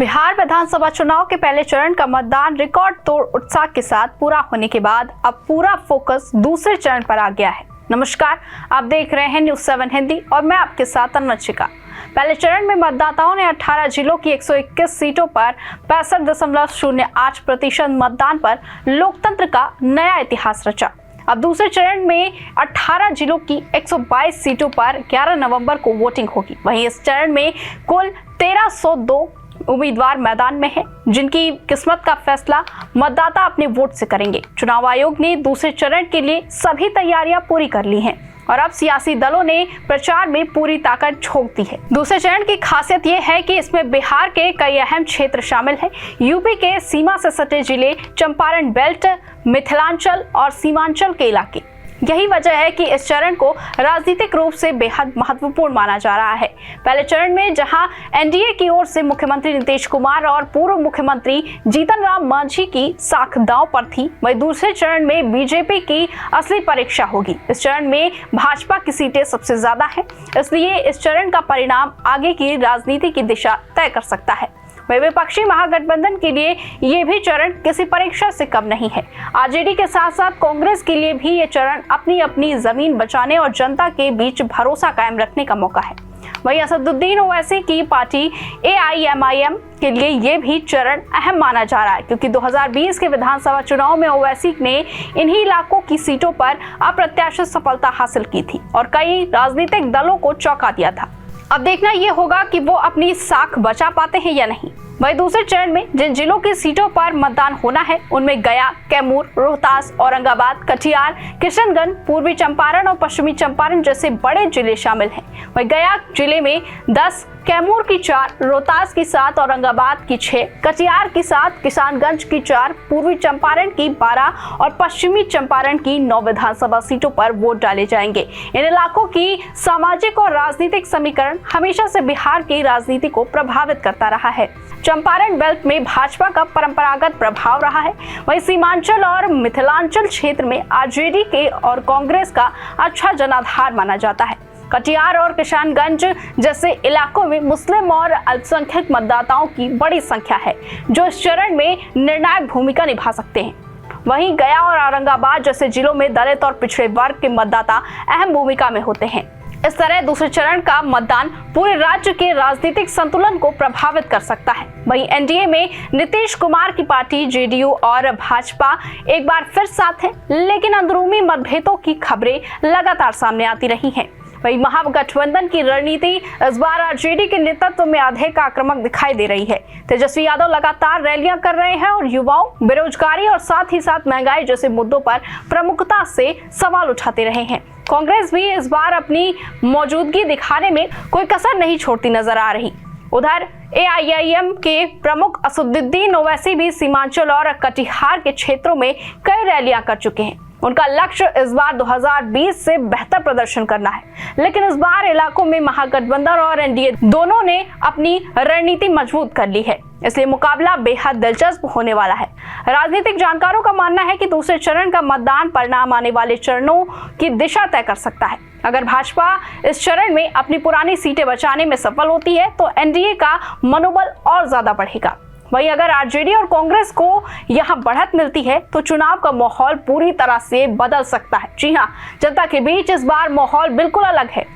बिहार विधानसभा चुनाव के पहले चरण का मतदान रिकॉर्ड तोड़ उत्साह के साथ पूरा होने के बाद अब पूरा फोकस दूसरे चरण पर आ गया है। नमस्कार, आप देख रहे हैं न्यूज़ 7 हिंदी और मैं आपके साथ अनुचिका। पहले चरण में मतदाताओं ने 18 जिलों की 121 सीटों पर 65.08% मतदान पर लोकतंत्र का नया इतिहास रचा। अब दूसरे चरण में 18 जिलों की 122 सीटों पर 11 नवंबर को वोटिंग होगी। वहीं इस चरण में कुल 1302 उम्मीदवार मैदान में हैं, जिनकी किस्मत का फैसला मतदाता अपने वोट से करेंगे। चुनाव आयोग ने दूसरे चरण के लिए सभी तैयारियां पूरी कर ली हैं और अब सियासी दलों ने प्रचार में पूरी ताकत झोंक दी है। दूसरे चरण की खासियत यह है कि इसमें बिहार के कई अहम क्षेत्र शामिल हैं। यूपी के सीमा से सटे जिले, चंपारण बेल्ट, मिथिलांचल और सीमांचल के इलाके। यही वजह है कि इस चरण को राजनीतिक रूप से बेहद महत्वपूर्ण माना जा रहा है। पहले चरण में जहां एनडीए की ओर से मुख्यमंत्री नीतीश कुमार और पूर्व मुख्यमंत्री जीतन राम मांझी की साख दांव पर थी, वहीं दूसरे चरण में बीजेपी की असली परीक्षा होगी। इस चरण में भाजपा की सीटें सबसे ज्यादा हैं, इसलिए इस चरण का परिणाम आगे की राजनीति की दिशा तय कर सकता है। वही विपक्षी महागठबंधन के लिए ये भी चरण किसी परीक्षा से कम नहीं है। आरजेडी के साथ साथ कांग्रेस के लिए भी ये चरण अपनी अपनी जमीन बचाने और जनता के बीच भरोसा कायम रखने का मौका है। वहीं असदुद्दीन ओवैसी की पार्टी AIMIM के लिए ये भी चरण अहम माना जा रहा है, क्योंकि 2020 के विधानसभा चुनाव में ओवैसी ने इन्हीं इलाकों की सीटों पर अप्रत्याशित सफलता हासिल की थी और कई राजनीतिक दलों को चौंका दिया था। अब देखना ये होगा कि वो अपनी साख बचा पाते हैं या नहीं। वही दूसरे चरण में जिन जिलों की सीटों पर मतदान होना है उनमें गया, कैमूर, रोहतास, औरंगाबाद, कटिहार, किशनगंज, पूर्वी चंपारण और पश्चिमी चंपारण जैसे बड़े जिले शामिल हैं। वही गया जिले में 10, कैमूर की 4, रोहतास की 7, औरंगाबाद की 6, कटिहार की 7, किशनगंज की 4, पूर्वी चंपारण की 12 और पश्चिमी चंपारण की 9 विधानसभा सीटों पर वोट डाले जाएंगे। इन इलाकों की सामाजिक और राजनीतिक समीकरण हमेशा से बिहार की राजनीति को प्रभावित करता रहा है। चंपारण बेल्ट में भाजपा का परंपरागत प्रभाव रहा है, वहीं सीमांचल और मिथिलांचल क्षेत्र में आरजेडी के और कांग्रेस का अच्छा जनाधार माना जाता है। कटिहार और किशनगंज जैसे इलाकों में मुस्लिम और अल्पसंख्यक मतदाताओं की बड़ी संख्या है, जो इस चरण में निर्णायक भूमिका निभा सकते हैं। वहीं गया और औरंगाबाद जैसे जिलों में दलित और पिछड़े वर्ग के मतदाता अहम भूमिका में होते हैं। इस तरह दूसरे चरण का मतदान पूरे राज्य के राजनीतिक संतुलन को प्रभावित कर सकता है। वहीं एनडीए में नीतीश कुमार की पार्टी जेडीयू और भाजपा एक बार फिर साथ हैं, लेकिन अंदरूनी मतभेदों की खबरें लगातार सामने आती रही हैं। वहीं महागठबंधन की रणनीति इस बार आरजेडी के नेतृत्व में अधिक आक्रामक दिखाई दे रही है। तेजस्वी यादव लगातार रैलियां कर रहे हैं और युवाओं, बेरोजगारी और साथ ही साथ महंगाई जैसे मुद्दों पर प्रमुखता से सवाल उठाते रहे हैं। कांग्रेस भी इस बार अपनी मौजूदगी दिखाने में कोई कसर नहीं छोड़ती नजर आ रही। उधर AIIM के प्रमुख असदुद्दीन ओवैसी भी सीमांचल और कटिहार के क्षेत्रों में कई रैलियां कर चुके हैं। उनका लक्ष्य इस बार 2020 से बेहतर प्रदर्शन करना है, लेकिन इस बार इलाकों में महागठबंधन और एनडीए दोनों ने अपनी रणनीति मजबूत कर ली है, इसलिए मुकाबला बेहद दिलचस्प होने वाला है। राजनीतिक जानकारों का मानना है कि दूसरे चरण का मतदान परिणाम आने वाले चरणों की दिशा तय कर सकता है। अगर भाजपा इस चरण में अपनी पुरानी सीटें बचाने में सफल होती है तो एनडीए का मनोबल और ज्यादा बढ़ेगा। वहीं अगर आरजेडी और कांग्रेस को यहां बढ़त मिलती है तो चुनाव का माहौल पूरी तरह से बदल सकता है। जी हां, जनता के बीच इस बार माहौल बिल्कुल अलग है।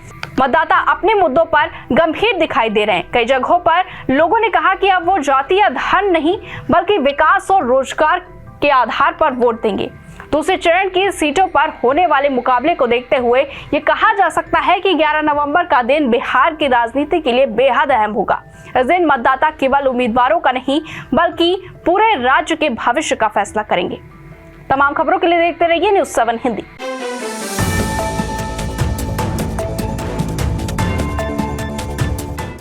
मतदाता अपने मुद्दों पर गंभीर दिखाई दे रहे हैं। कई जगहों पर लोगों ने कहा कि अब वो जाति या धर्म नहीं बल्कि विकास और रोजगार के आधार पर वोट देंगे। दूसरे चरण की सीटों पर होने वाले मुकाबले को देखते हुए ये कहा जा सकता है कि 11 नवंबर का दिन बिहार की राजनीति के लिए बेहद अहम होगा। इस दिन मतदाता केवल उम्मीदवारों का नहीं बल्कि पूरे राज्य के भविष्य का फैसला करेंगे। तमाम खबरों के लिए देखते रहिए न्यूज़ 7 हिंदी।